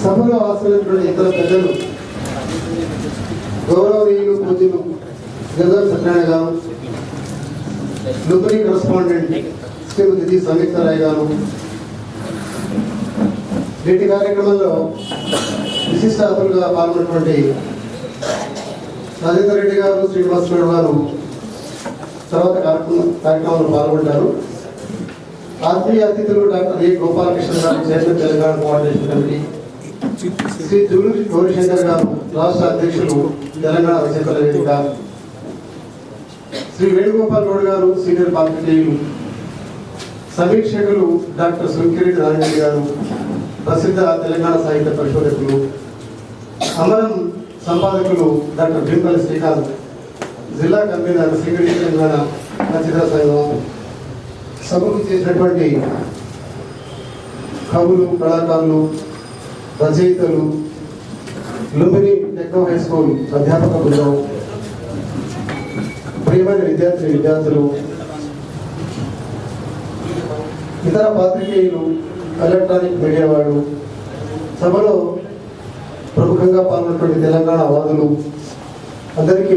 సభలో హాజరైనటువంటి ఇతర పెద్దలు, గౌరవనీయులు పూజ్యులు గదర్ సత్యనారాయణ గారు, లుంబిని కరెస్పాండెంట్ శ్రీమతి జి సంయుక్తారాయ్ గారు, నేటి కార్యక్రమంలో విశిష్ట అతిథులుగా పాల్గొన్నటువంటి రాజేందర్ రెడ్డి గారు, శ్రీనివాసరావు గారు తర్వాత కార్యక్రమంలో పాల్గొంటారు. ఆత్మీయ అతిథులు doctor A Gopalakrishna garu, chairman Telangana coordination committee, Shri Juluri Gaurishankar garu, రాష్ట్ర అధ్యక్షులు తెలంగాణ రచయితల వేదిక, శ్రీ వేణుగోపాల్ గౌడ్ గారు, సీనియర్ పాత్రికేయులు, సమీక్షకులు డాక్టర్ సుంకిరెడ్డి నారాయణ గారు, ప్రసిద్ధ తెలంగాణ సాహిత్య పరిశోధకులు, అమరం సంపాదకులు డాక్టర్ భీంపల్లి శ్రీకాంత్, జిల్లా కన్వీనర్ శ్రీగడి తెలంగాణ రచయితల సంఘం, సభకు చేసినటువంటి కవులు, కళాకారులు, రచయితలు, లుంబిని టెక్నో హై స్కూల్ అధ్యాపక బృందం, ప్రియమైన విద్యార్థులు, ఇతర పాత్రికేయులు, ఎలక్ట్రానిక్ మీడియా వారు, సభలో ప్రముఖంగా పాల్గొన్నటువంటి తెలంగాణ వాదులు అందరికీ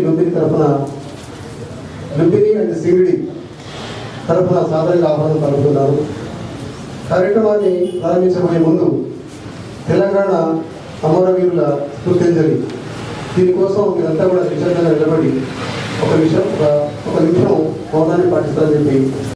లుంబిని అండ్ సింగిడి తరఫున సాధారణ ఆహ్వానం పలుకుతున్నారు. కార్యక్రమాన్ని ప్రారంభించబోయే ముందు తెలంగాణ అమరవీరుల స్ఫూర్తింజలి, దీనికోసం మీరంతా కూడా నిశ్శబ్దంగా నిలబడి ఒక నిమిషం మౌనాన్ని పాటిస్తారని చెప్పి